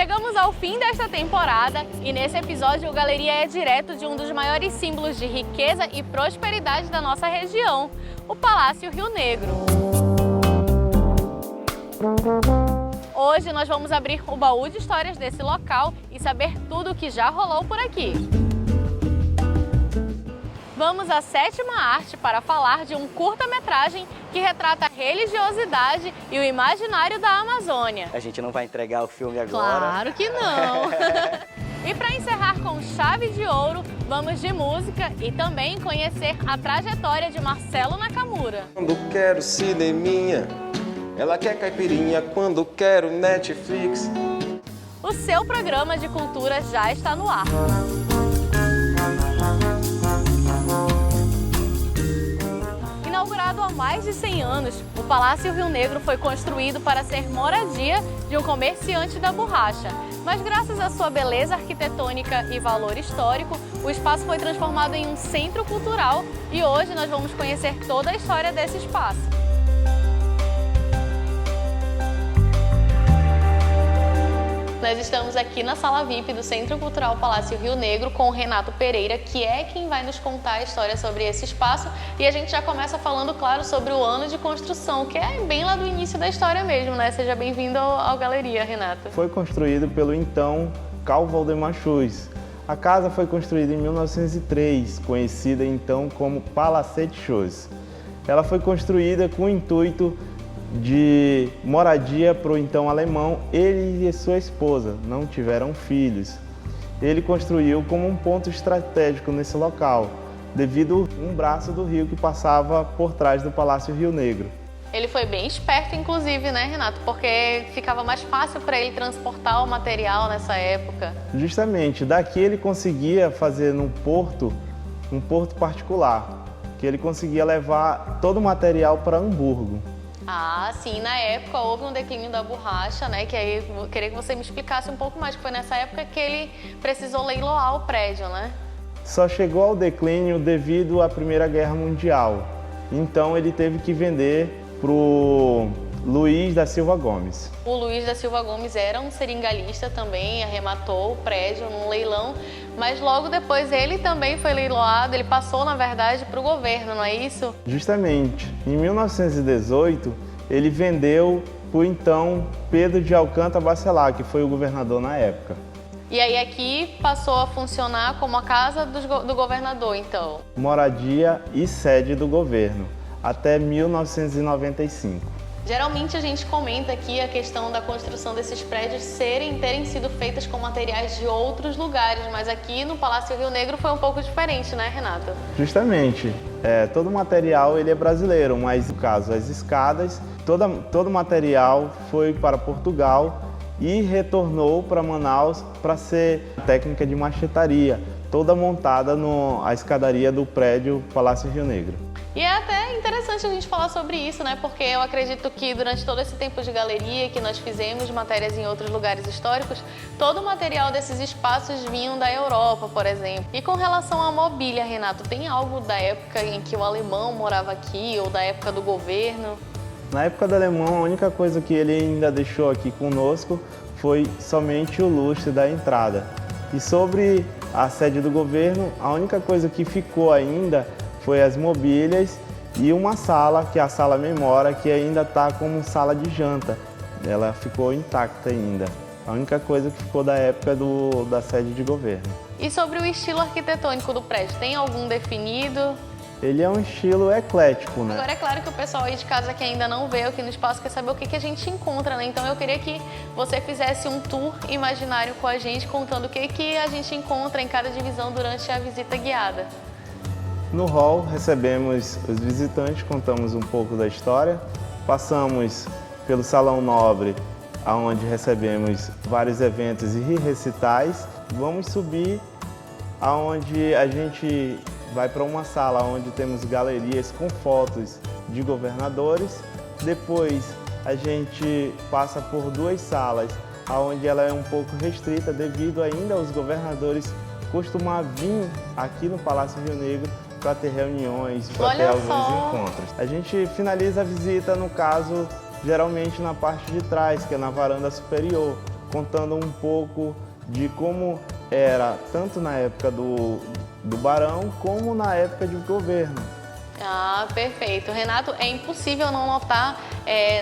Chegamos ao fim desta temporada e nesse episódio o Galeria é direto de um dos maiores símbolos de riqueza e prosperidade da nossa região, o Palácio Rio Negro. Hoje nós vamos abrir o baú de histórias desse local e saber tudo o que já rolou por aqui. Vamos à sétima arte para falar de um curta-metragem que retrata a religiosidade e o imaginário da Amazônia. A gente não vai entregar o filme agora. Claro que não! E para encerrar com chave de ouro, vamos de música e também conhecer a trajetória de Marcelo Nakamura. Quando quero cineminha, ela quer caipirinha. Quando quero Netflix. O seu programa de cultura já está no ar. Inaugurado há mais de 100 anos, o Palácio Rio Negro foi construído para ser moradia de um comerciante da borracha. Mas graças à sua beleza arquitetônica e valor histórico, o espaço foi transformado em um centro cultural e hoje nós vamos conhecer toda a história desse espaço. Nós estamos aqui na Sala VIP do Centro Cultural Palácio Rio Negro com o Renato Pereira, que é quem vai nos contar a história sobre esse espaço. E a gente já começa falando, claro, sobre o ano de construção, que é bem lá do início da história mesmo, né? Seja bem-vindo ao Galeria, Renato. Foi construído pelo então Carl Valdemar Schultz. A casa foi construída em 1903, conhecida então como Palacete Schultz. Ela foi construída com o intuito de moradia para o então alemão. Ele e sua esposa não tiveram filhos. Ele construiu como um ponto estratégico nesse local, devido a um braço do rio que passava por trás do Palácio Rio Negro. Ele foi bem esperto, inclusive, né, Renato? Porque ficava mais fácil para ele transportar o material nessa época. Justamente, daqui ele conseguia fazer um porto particular, que ele conseguia levar todo o material para Hamburgo. Ah, sim, na época houve um declínio da borracha, né? Que aí eu queria que você me explicasse um pouco mais, que foi nessa época que ele precisou leiloar o prédio, né? Só chegou ao declínio devido à Primeira Guerra Mundial. Então ele teve que vender para o Luiz da Silva Gomes. O Luiz da Silva Gomes era um seringalista também, arrematou o prédio num leilão, mas logo depois ele também foi leiloado, ele passou, na verdade, para o governo, não é isso? Justamente. Em 1918, ele vendeu para o então Pedro de Alcântara Bacelac, que foi o governador na época. E aí aqui passou a funcionar como a casa do governador, então? Moradia e sede do governo, até 1995. Geralmente a gente comenta aqui a questão da construção desses prédios terem sido feitas com materiais de outros lugares, mas aqui no Palácio Rio Negro foi um pouco diferente, né, Renato? Justamente. Todo o material ele é brasileiro, mas no caso as escadas, todo o material foi para Portugal e retornou para Manaus para ser técnica de machetaria, toda montada na escadaria do prédio Palácio Rio Negro. E é até interessante a gente falar sobre isso, né? Porque eu acredito que durante todo esse tempo de galeria que nós fizemos matérias em outros lugares históricos, todo o material desses espaços vinham da Europa, por exemplo. E com relação à mobília, Renato, tem algo da época em que o alemão morava aqui ou da época do governo? Na época do alemão, a única coisa que ele ainda deixou aqui conosco foi somente o lustre da entrada. E sobre a sede do governo, a única coisa que ficou ainda foi as mobílias e uma sala, que é a Sala Memória, que ainda está como sala de janta. Ela ficou intacta ainda. A única coisa que ficou da época da sede de governo. E sobre o estilo arquitetônico do prédio, tem algum definido? Ele é um estilo eclético, né? Agora é claro que o pessoal aí de casa que ainda não veio aqui no espaço quer saber o que a gente encontra, né? Então eu queria que você fizesse um tour imaginário com a gente, contando o que a gente encontra em cada divisão durante a visita guiada. No hall recebemos os visitantes, contamos um pouco da história, passamos pelo Salão Nobre, onde recebemos vários eventos e recitais. Vamos subir aonde a gente vai para uma sala onde temos galerias com fotos de governadores. Depois a gente passa por duas salas, onde ela é um pouco restrita devido ainda aos governadores costumar vir aqui no Palácio Rio Negro para ter reuniões, para ter alguns encontros. A gente finaliza a visita, no caso, geralmente na parte de trás, que é na varanda superior, contando um pouco de como era tanto na época do Barão como na época de governo. Ah, perfeito. Renato, é impossível não notar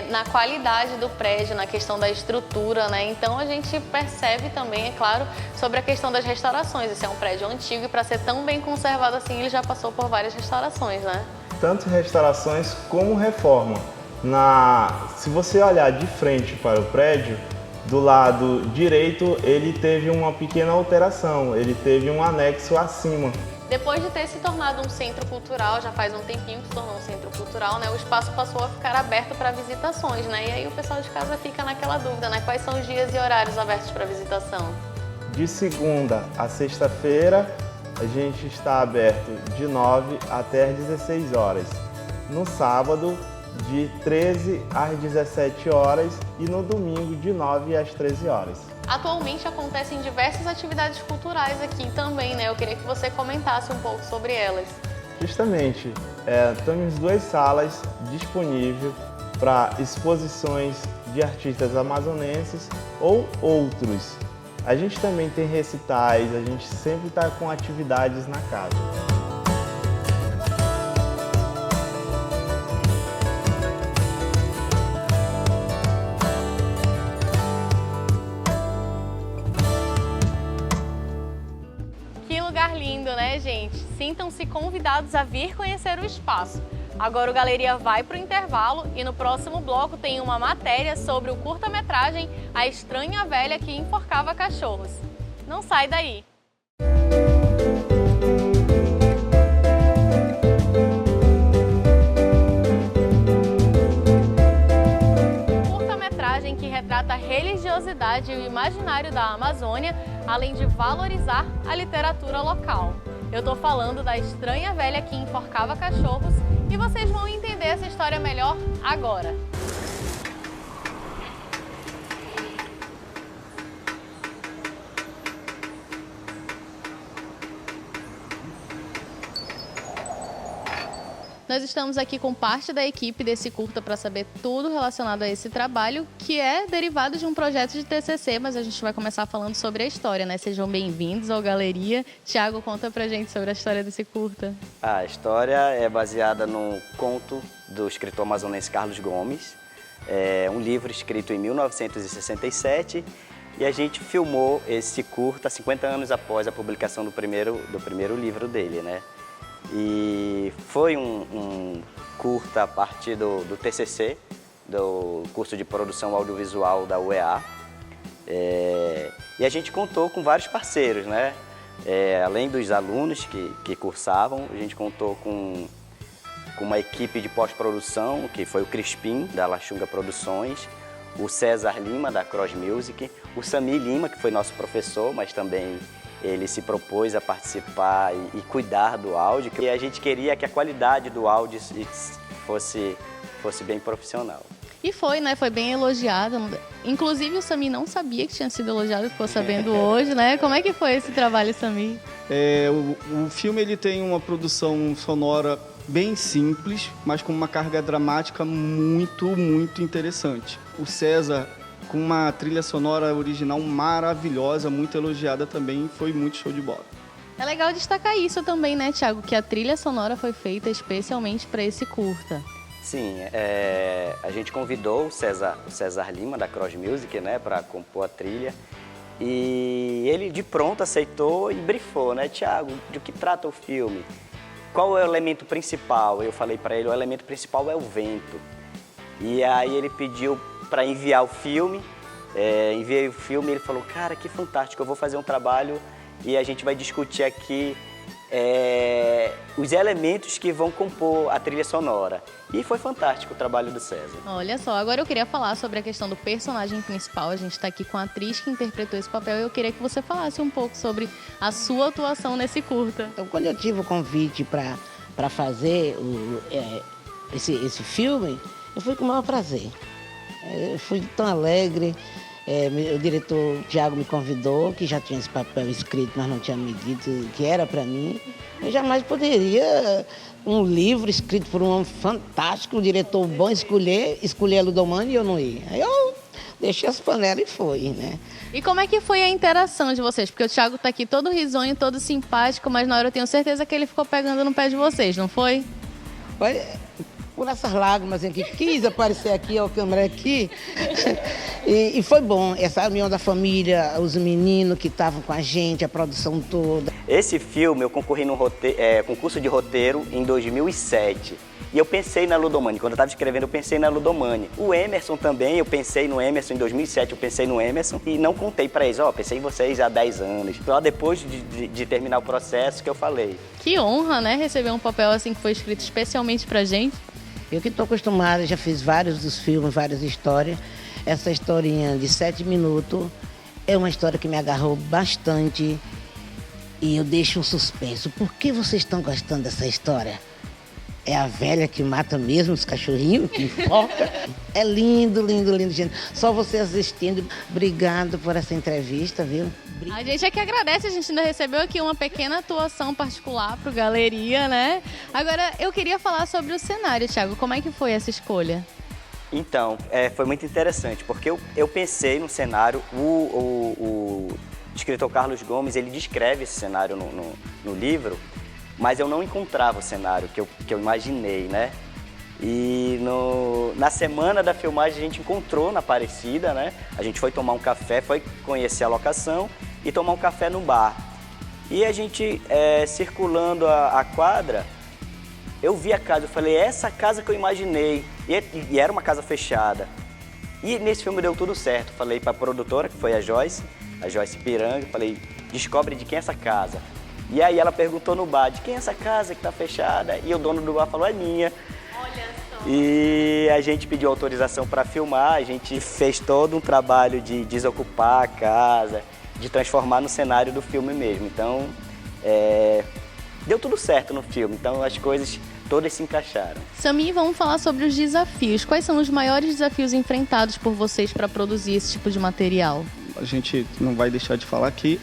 na qualidade do prédio, na questão da estrutura, né? Então a gente percebe também, é claro, sobre a questão das restaurações. Esse é um prédio antigo e para ser tão bem conservado assim, ele já passou por várias restaurações, né? Tanto restaurações como reforma. Se você olhar de frente para o prédio, do lado direito ele teve uma pequena alteração, ele teve um anexo acima. Depois de ter se tornado um centro cultural, já faz um tempinho que se tornou um centro cultural, né? O espaço passou a ficar aberto para visitações, né? E aí o pessoal de casa fica naquela dúvida, né? Quais são os dias e horários abertos para visitação? De segunda a sexta-feira, a gente está aberto de 9 até às 16 horas. No sábado, de 13 às 17 horas e no domingo, de 9 às 13 horas. Atualmente acontecem diversas atividades culturais aqui também, né? Eu queria que você comentasse um pouco sobre elas. Justamente, temos 2 salas disponíveis para exposições de artistas amazonenses ou outros. A gente também tem recitais, a gente sempre está com atividades na casa. Que lugar lindo, né, gente? Sintam-se convidados a vir conhecer o espaço. Agora o Galeria vai para o intervalo e no próximo bloco tem uma matéria sobre o curta-metragem A Estranha Velha que Enforcava Cachorros. Não sai daí! Curta-metragem que retrata a religiosidade e o imaginário da Amazônia, além de valorizar a literatura local. Eu tô falando da Estranha Velha que Enforcava Cachorros e vocês vão entender essa história melhor agora. Nós estamos aqui com parte da equipe desse curta para saber tudo relacionado a esse trabalho, que é derivado de um projeto de TCC, mas a gente vai começar falando sobre a história, né? Sejam bem-vindos ao Galeria. Tiago, conta pra gente sobre a história desse curta. A história é baseada num conto do escritor amazonense Carlos Gomes, um livro escrito em 1967, e a gente filmou esse curta 50 anos após a publicação do primeiro livro dele, né? E foi um curta a partir do TCC, do curso de produção audiovisual da UEA. E a gente contou com vários parceiros, né? Além dos alunos que cursavam, a gente contou com uma equipe de pós-produção, que foi o Crispim, da La Xunga Produções, o César Lima, da Cross Music, o Sami Lima, que foi nosso professor, mas também ele se propôs a participar e cuidar do áudio. E a gente queria que a qualidade do áudio fosse bem profissional. E foi, né? Foi bem elogiado. Inclusive o Sami não sabia que tinha sido elogiado, ficou sabendo hoje, né? Como é que foi esse trabalho, Sami? O filme ele tem uma produção sonora bem simples, mas com uma carga dramática muito, muito interessante. O César, com uma trilha sonora original maravilhosa, muito elogiada também, foi muito show de bola. É legal destacar isso também, né, Tiago? Que a trilha sonora foi feita especialmente para esse curta. Sim, a gente convidou o César Lima, da Cross Music, né, para compor a trilha. E ele de pronto aceitou e brifou, né? Tiago, de que trata o filme? Qual é o elemento principal? Eu falei para ele, o elemento principal é o vento. E aí ele pediu para enviar o filme, enviei o filme e ele falou, cara, que fantástico, eu vou fazer um trabalho e a gente vai discutir aqui os elementos que vão compor a trilha sonora. E foi fantástico o trabalho do César. Olha só, agora eu queria falar sobre a questão do personagem principal. A gente está aqui com a atriz que interpretou esse papel e eu queria que você falasse um pouco sobre a sua atuação nesse curta. Então, quando eu tive o convite para fazer esse filme, eu fui com o maior prazer. Eu fui tão alegre, o diretor Tiago me convidou, que já tinha esse papel escrito, mas não tinha me dito que era para mim. Eu jamais poderia, um livro escrito por um homem fantástico, um diretor bom, escolher a Ludomani e eu não ir. Aí eu deixei as panelas e foi, né? E como é que foi a interação de vocês? Porque o Thiago tá aqui todo risonho, todo simpático, mas na hora eu tenho certeza que ele ficou pegando no pé de vocês, não foi? Olha, por essas lágrimas em que quis aparecer aqui, a câmera aqui. E foi bom, essa união da família, os meninos que estavam com a gente, a produção toda. Esse filme eu concorri no concurso de roteiro em 2007. E eu pensei na Ludomani. Quando eu estava escrevendo, eu pensei na Ludomani. O Emerson também, eu pensei no Emerson em 2007, eu pensei no Emerson e não contei para eles, pensei em vocês há 10 anos. Só depois de terminar o processo que eu falei. Que honra, né? Receber um papel assim que foi escrito especialmente pra gente. Eu que estou acostumada, já fiz vários dos filmes, várias histórias. Essa historinha de 7 minutos é uma história que me agarrou bastante e eu deixo um suspenso. Por que vocês estão gostando dessa história? É a velha que mata mesmo os cachorrinhos, que enfoca. É lindo, lindo, lindo, gente. Só você assistindo. Obrigado por essa entrevista, viu? A gente é que agradece, a gente ainda recebeu aqui uma pequena atuação particular pro Galeria, né? Agora, eu queria falar sobre o cenário, Thiago. Como é que foi essa escolha? Então, foi muito interessante, porque eu pensei no cenário, o escritor Carlos Gomes, ele descreve esse cenário no livro, mas eu não encontrava o cenário que eu imaginei, né? E na semana da filmagem a gente encontrou na Aparecida, né? A gente foi tomar um café, foi conhecer a locação e tomar um café no bar. E a gente, circulando a quadra, eu vi a casa, eu falei, essa casa que eu imaginei. E era uma casa fechada. E nesse filme deu tudo certo. Falei para a produtora, que foi a Joyce Piranga, falei, descobre de quem é essa casa. E aí ela perguntou no bar, de quem é essa casa que tá fechada? E o dono do bar falou, é minha. Olha só. E a gente pediu autorização para filmar, a gente fez todo um trabalho de desocupar a casa, de transformar no cenário do filme mesmo. Então, deu tudo certo no filme, então as coisas todas se encaixaram. Samir, vamos falar sobre os desafios. Quais são os maiores desafios enfrentados por vocês para produzir esse tipo de material? A gente não vai deixar de falar que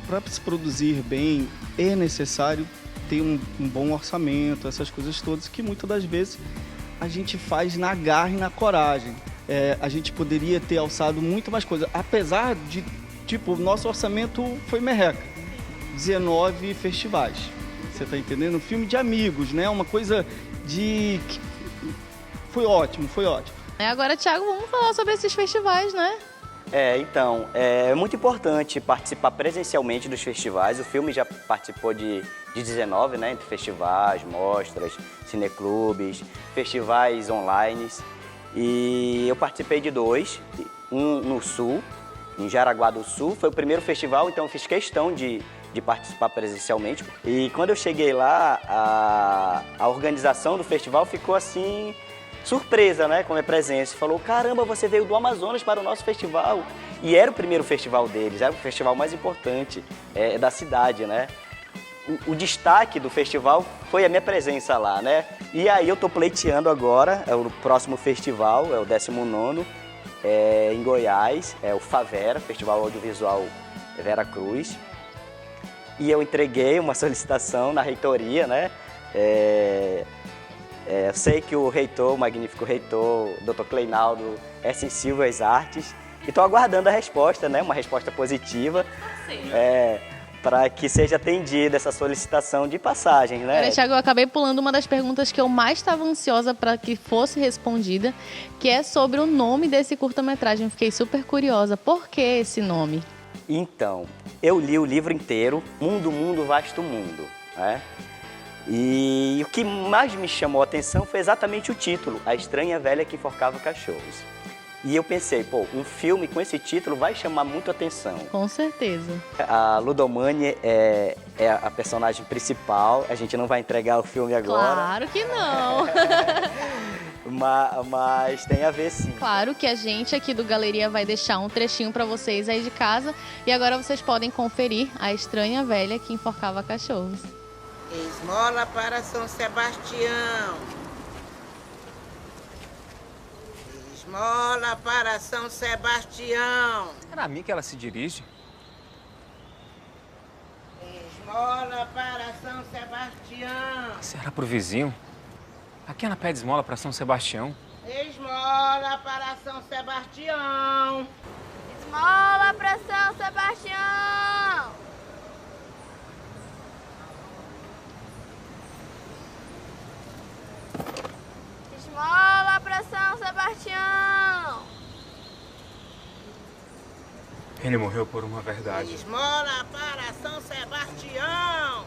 para se produzir bem é necessário ter um bom orçamento, essas coisas todas que muitas das vezes a gente faz na garra e na coragem. A gente poderia ter alçado muito mais coisas, apesar de, o nosso orçamento foi merreca, 19 festivais, você tá entendendo? Um filme de amigos, né? Uma coisa foi ótimo. Agora, Thiago, vamos falar sobre esses festivais, né? Então, é muito importante participar presencialmente dos festivais. O filme já participou de 19, né? Entre festivais, mostras, cineclubes, festivais online. E eu participei de 2, um no Sul, em Jaraguá do Sul. Foi o primeiro festival, então eu fiz questão de participar presencialmente. E quando eu cheguei lá, a organização do festival ficou assim, surpresa, né, com a minha presença. Falou, caramba, você veio do Amazonas para o nosso festival. E era o primeiro festival deles, era o festival mais importante da cidade, né. O destaque do festival foi a minha presença lá, né. E aí eu tô pleiteando agora, o próximo festival, é o 19º, em Goiás, é o Favera, Festival Audiovisual Vera Cruz. E eu entreguei uma solicitação na reitoria, né? Eu sei que o reitor, o magnífico reitor, Dr. Cleinaldo, é sensível às artes. E estou aguardando a resposta, né? Uma resposta positiva, para que seja atendida essa solicitação de passagens, né? Agora, Thiago, eu acabei pulando uma das perguntas que eu mais estava ansiosa para que fosse respondida, que é sobre o nome desse curta-metragem. Fiquei super curiosa. Por que esse nome? Então, eu li o livro inteiro, Mundo, Mundo, Vasto Mundo, né? E o que mais me chamou a atenção foi exatamente o título, A Estranha Velha que Enforcava Cachorros. E eu pensei, um filme com esse título vai chamar muito atenção. Com certeza. A Ludomani é a personagem principal, a gente não vai entregar o filme agora. Claro que não! Mas tem a ver sim. Claro que a gente aqui do Galeria vai deixar um trechinho para vocês aí de casa. E agora vocês podem conferir A Estranha Velha que Enforcava Cachorros. Esmola para São Sebastião. Esmola para São Sebastião. Era a mim que ela se dirige? Esmola para São Sebastião. Se era pro vizinho. Aqui ela pede esmola para São Sebastião. Esmola para São Sebastião. Esmola para São Sebastião. Esmola para São Sebastião. Ele morreu por uma verdade. Esmola para São Sebastião.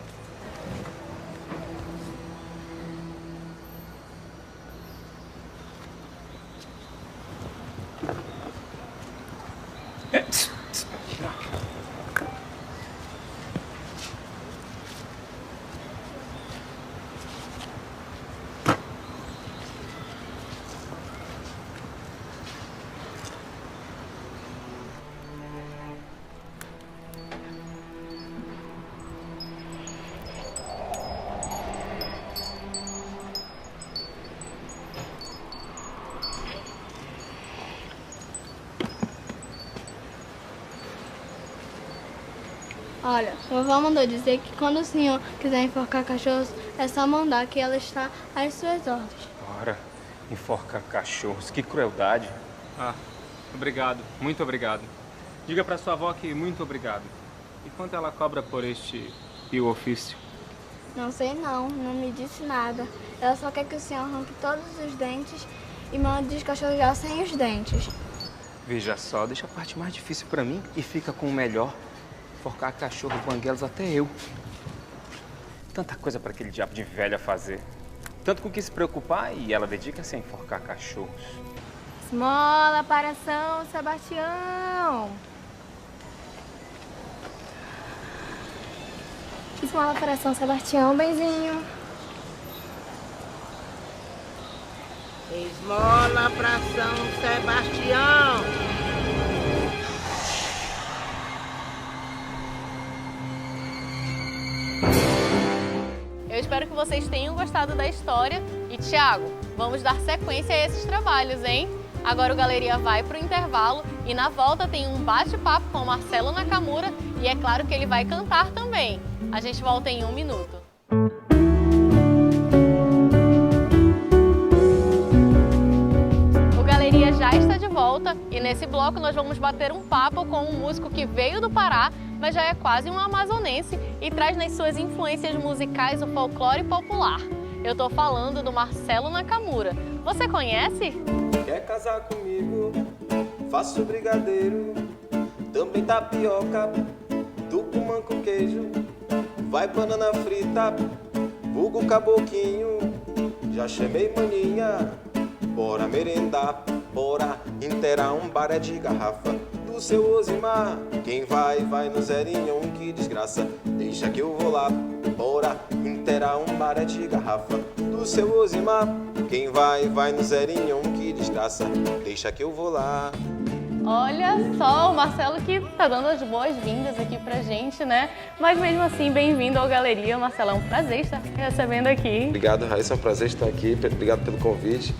Olha, vovó mandou dizer que quando o senhor quiser enforcar cachorros, é só mandar que ela está às suas ordens. Ora, enforcar cachorros, que crueldade. Ah, obrigado, muito obrigado. Diga para sua avó que muito obrigado. E quanto ela cobra por este pio ofício? Não sei não me disse nada. Ela só quer que o senhor arranque todos os dentes e mande descachorrar sem os dentes. Veja só, deixa a parte mais difícil para mim e fica com o melhor. Enforcar cachorro, banguelos, até eu. Tanta coisa para aquele diabo de velha fazer. Tanto com o que se preocupar e ela dedica-se a enforcar cachorros. Esmola para São Sebastião. Esmola para São Sebastião, benzinho. Esmola para São Sebastião. Eu espero que vocês tenham gostado da história. E, Thiago, vamos dar sequência a esses trabalhos, hein? Agora o Galeria vai para o intervalo e na volta tem um bate-papo com o Marcelo Nakamura e é claro que ele vai cantar também. A gente volta em 1 minuto. O Galeria já está de volta e nesse bloco nós vamos bater um papo com um músico que veio do Pará, mas já é quase um amazonense e traz nas suas influências musicais o folclore popular. Eu tô falando do Marcelo Nakamura. Você conhece? Quer casar comigo? Faço brigadeiro, também tapioca, tucumã com queijo, vai banana frita, vulgo caboquinho, já chamei maninha, bora merendar, bora inteirar um baré de garrafa. Do seu Osimar, quem vai no zerinho, que desgraça, deixa que eu vou lá, bora inteirar um baré de garrafa. Do seu Osimar, quem vai no zerinho, que desgraça, deixa que eu vou lá. Olha só, o Marcelo que tá dando as boas-vindas aqui pra gente, né? Mas mesmo assim, bem-vindo ao Galeria, Marcelo, é um prazer estar recebendo aqui. Obrigado, Raíssa, é um prazer estar aqui, obrigado pelo convite.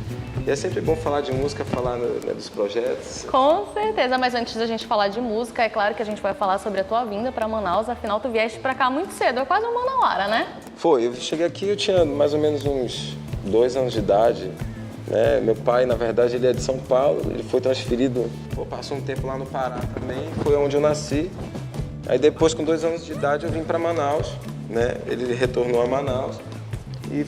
E é sempre bom falar de música, falar dos projetos. Com certeza, mas antes da gente falar de música, é claro que a gente vai falar sobre a tua vinda para Manaus, afinal tu vieste para cá muito cedo, é quase uma manauara, né? Foi, eu cheguei aqui, eu tinha mais ou menos uns 2 anos de idade, né? Meu pai, na verdade, ele é de São Paulo, ele foi transferido, passou um tempo lá no Pará também, foi onde eu nasci. Aí depois, com 2 anos de idade, eu vim para Manaus, né? Ele retornou a Manaus e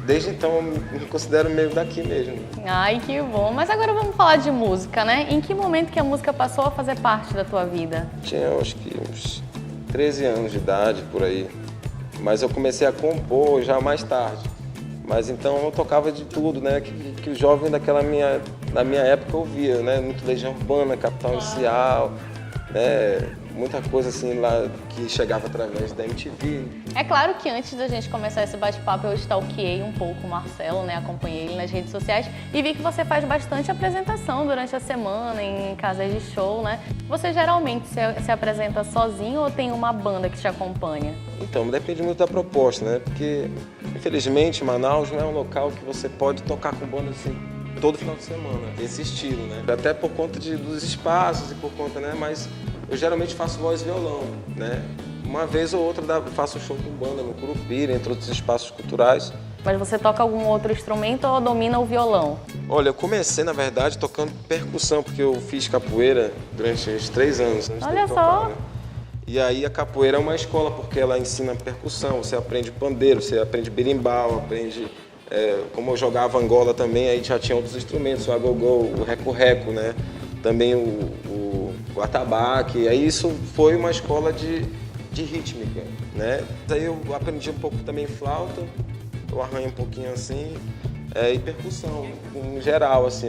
desde então eu me considero meio daqui mesmo. Ai, que bom. Mas agora vamos falar de música, né? Em que momento que a música passou a fazer parte da tua vida? Tinha, acho que uns 13 anos de idade, por aí. Mas eu comecei a compor já mais tarde. Mas então eu tocava de tudo, né? Que o jovem da minha época ouvia, né? Muito Legião Urbana, Capital Inicial, né? Muita coisa assim lá que chegava através da MTV. É claro que antes da gente começar esse bate-papo eu stalkeei um pouco o Marcelo, né? Acompanhei ele nas redes sociais e vi que você faz bastante apresentação durante a semana em casas de show, né? Você geralmente se apresenta sozinho ou tem uma banda que te acompanha? Então, depende muito da proposta, né? Porque, infelizmente, Manaus não é um local que você pode tocar com banda assim todo final de semana, esse estilo, né? Até por conta dos espaços e por conta, né? Mas eu geralmente faço voz e violão, né? Uma vez ou outra faço show com banda no Curupira, entre outros espaços culturais. Mas você toca algum outro instrumento ou domina o violão? Olha, eu comecei, na verdade, tocando percussão, porque eu fiz capoeira durante uns 3 anos. Antes Olha de tocar, só. né? E aí a capoeira é uma escola, porque ela ensina percussão, você aprende pandeiro, você aprende berimbau, aprende... como eu jogava Angola também, aí já tinha outros instrumentos, o agogô, o reco-reco, né? Também o atabaque. Aí isso foi uma escola de rítmica, né? Aí eu aprendi um pouco também flauta, eu arranho um pouquinho assim, e percussão, em geral, assim.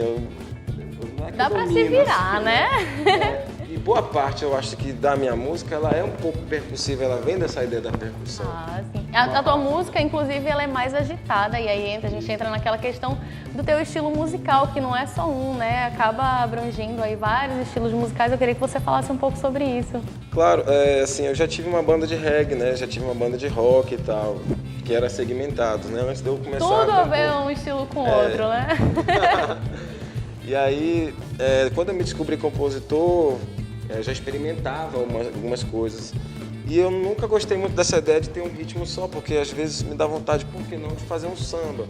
Não é que Dá pra se domino, virar, assim, né? E boa parte, eu acho que da minha música, ela é um pouco percussiva, ela vem dessa ideia da percussão. Ah, sim. A tua música, inclusive, ela é mais agitada, e aí a gente entra naquela questão do teu estilo musical, que não é só um, né? Acaba abrangindo aí vários estilos musicais. Eu queria que você falasse um pouco sobre isso. Claro, assim, eu já tive uma banda de reggae, né? Já tive uma banda de rock e tal, que era segmentado, né? Antes de eu começar Tudo a compor. ver um estilo com o outro, né? E aí, quando eu me descobri compositor, eu já experimentava algumas coisas. E eu nunca gostei muito dessa ideia de ter um ritmo só, porque às vezes me dá vontade, por que não, de fazer um samba?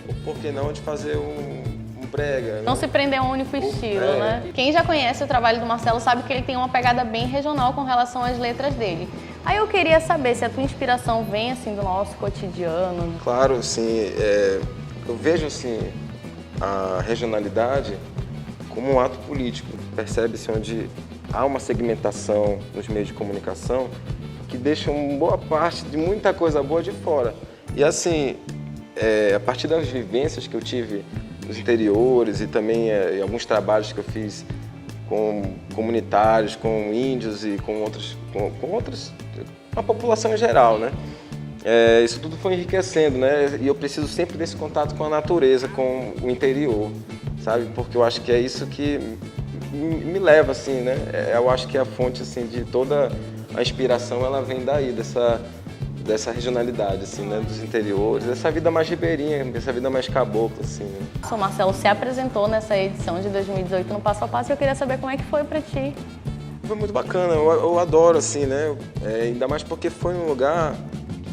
Ou por que não, de fazer um brega? Não né? se prender a um único estilo, né? Quem já conhece o trabalho do Marcelo sabe que ele tem uma pegada bem regional com relação às letras dele. Aí eu queria saber se a tua inspiração vem, assim, do nosso cotidiano. Claro, assim, eu vejo, assim, a regionalidade como um ato político. Percebe-se onde há uma segmentação nos meios de comunicação que deixa uma boa parte de muita coisa boa de fora. E assim, a partir das vivências que eu tive nos interiores e também em alguns trabalhos que eu fiz com comunitários, com índios e com outros, a população em geral, né? Isso tudo foi enriquecendo, né? E eu preciso sempre desse contato com a natureza, com o interior, sabe? Porque eu acho que é isso que me leva, assim, né? Eu acho que a fonte, assim, de toda a inspiração, ela vem daí, dessa regionalidade, assim, né? Dos interiores, dessa vida mais ribeirinha, dessa vida mais cabocla, assim, né? O Marcelo se apresentou nessa edição de 2018 no Passo a Passo e eu queria saber como é que foi pra ti. Foi muito bacana, eu adoro, assim, né? Ainda mais porque foi um lugar,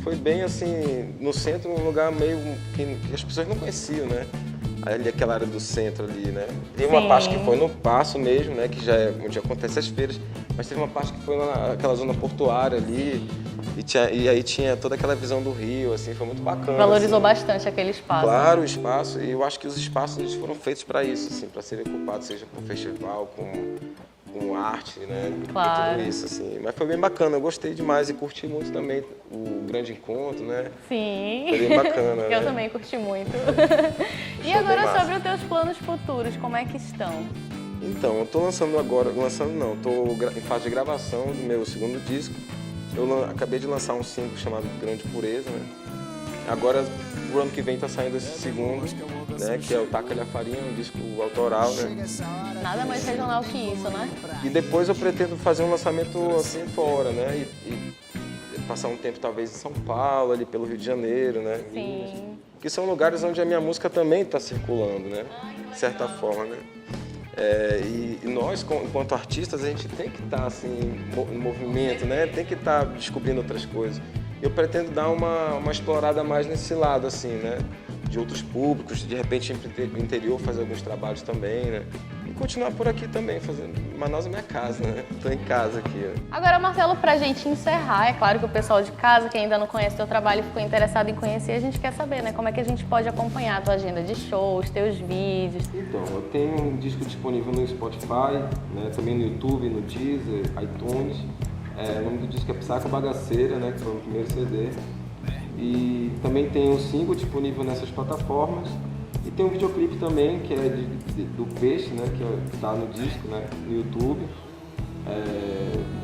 foi bem, assim, no centro, um lugar meio que as pessoas não conheciam, né? Ali, aquela área do centro ali, né? Tem uma parte que foi no Passo mesmo, né? Que já é onde acontecem as feiras, mas teve uma parte que foi naquela zona portuária ali e aí tinha toda aquela visão do rio, assim, foi muito bacana. Valorizou assim. bastante aquele espaço. Claro, o espaço, e eu acho que os espaços eles foram feitos para isso, assim, para serem ocupados, seja com festival, com arte, né? Claro. E tudo isso, assim. Mas foi bem bacana, eu gostei demais e curti muito também o grande encontro, né? Sim. Foi bem bacana, Eu né? também curti muito. E Show agora bem massa. sobre os teus planos futuros, como é que estão? Então, eu tô lançando agora, tô em fase de gravação do meu segundo disco. Eu acabei de lançar um single chamado Grande Pureza, né? Agora, o ano que vem tá saindo esse segundo, né? Que é o Taca-lhe a Farinha, um disco autoral, né? Nada mais regional que isso, né? E depois eu pretendo fazer um lançamento assim fora, né? E passar um tempo talvez em São Paulo, ali pelo Rio de Janeiro, né? Sim. Que são lugares onde a minha música também está circulando, né? De certa forma, né? E nós, enquanto artistas, a gente tem que estar assim, em movimento, né? Tem que estar descobrindo outras coisas. Eu pretendo dar uma explorada mais nesse lado, assim, né? De outros públicos, de repente no interior fazer alguns trabalhos também, né? E continuar por aqui também, fazendo. Manaus é minha casa, né? Tô em casa aqui, né? Agora, Marcelo, pra gente encerrar, é claro que o pessoal de casa, que ainda não conhece teu trabalho e ficou interessado em conhecer, a gente quer saber, né? Como é que a gente pode acompanhar a tua agenda de shows, teus vídeos. Então, eu tenho um disco disponível no Spotify, né? Também no YouTube, no Deezer, iTunes. O nome do disco é Psaco Bagaceira, né? Que foi o primeiro CD. E também tem um single disponível nessas plataformas. E tem um videoclipe também, que é do Peixe, né? Que está no disco, né? No YouTube.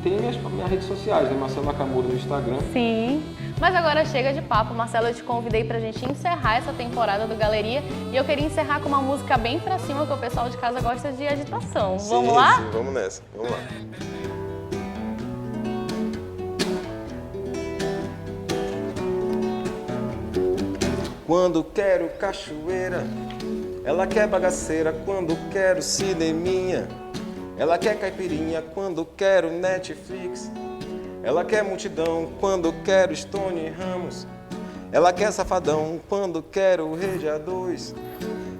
Tem minhas redes sociais, né? Marcelo Nakamura no Instagram. Sim. Mas agora chega de papo, Marcelo, eu te convidei pra gente encerrar essa temporada do Galeria e eu queria encerrar com uma música bem pra cima, que o pessoal de casa gosta de agitação. Vamos lá? Sim, vamos nessa. Vamos lá. Quando quero cachoeira, ela quer bagaceira. Quando quero cineminha, ela quer caipirinha. Quando quero Netflix, ela quer multidão. Quando quero Stone Ramos, ela quer safadão. Quando quero Rede A2,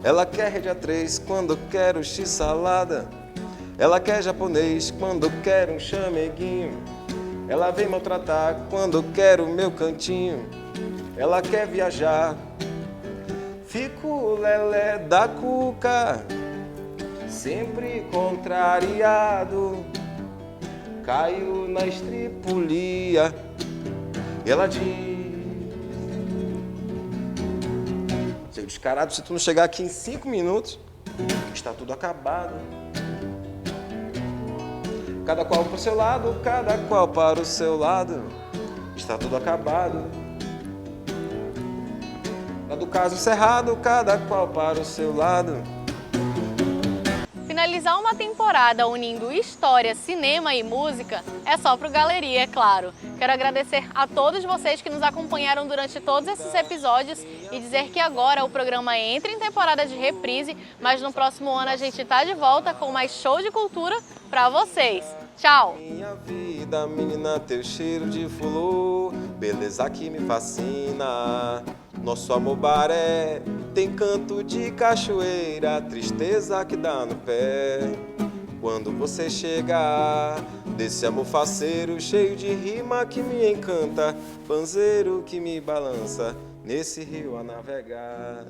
Ela quer rede A3 quando quero x-salada. Ela quer japonês quando quero um chameguinho. Ela vem maltratar quando quero meu cantinho. Ela quer viajar. Fico lelé da cuca, sempre contrariado. Caio na estripulia. E ela diz: seu descarado, se tu não chegar aqui em 5 minutos, está tudo acabado. Cada qual para o seu lado, cada qual para o seu lado, está tudo acabado. Do caso encerrado, cada qual para o seu lado. Finalizar uma temporada unindo história, cinema e música é só pro Galeria, é claro. Quero agradecer a todos vocês que nos acompanharam durante todos esses episódios e dizer que agora o programa entra em temporada de reprise, mas no próximo ano a gente tá de volta com mais show de cultura pra vocês. Tchau! Minha vida, menina, teu cheiro de flor, beleza que me fascina. Nosso amor baré tem canto de cachoeira, tristeza que dá no pé. Quando você chegar, desse amor faceiro, cheio de rima que me encanta, panzeiro que me balança, nesse rio a navegar.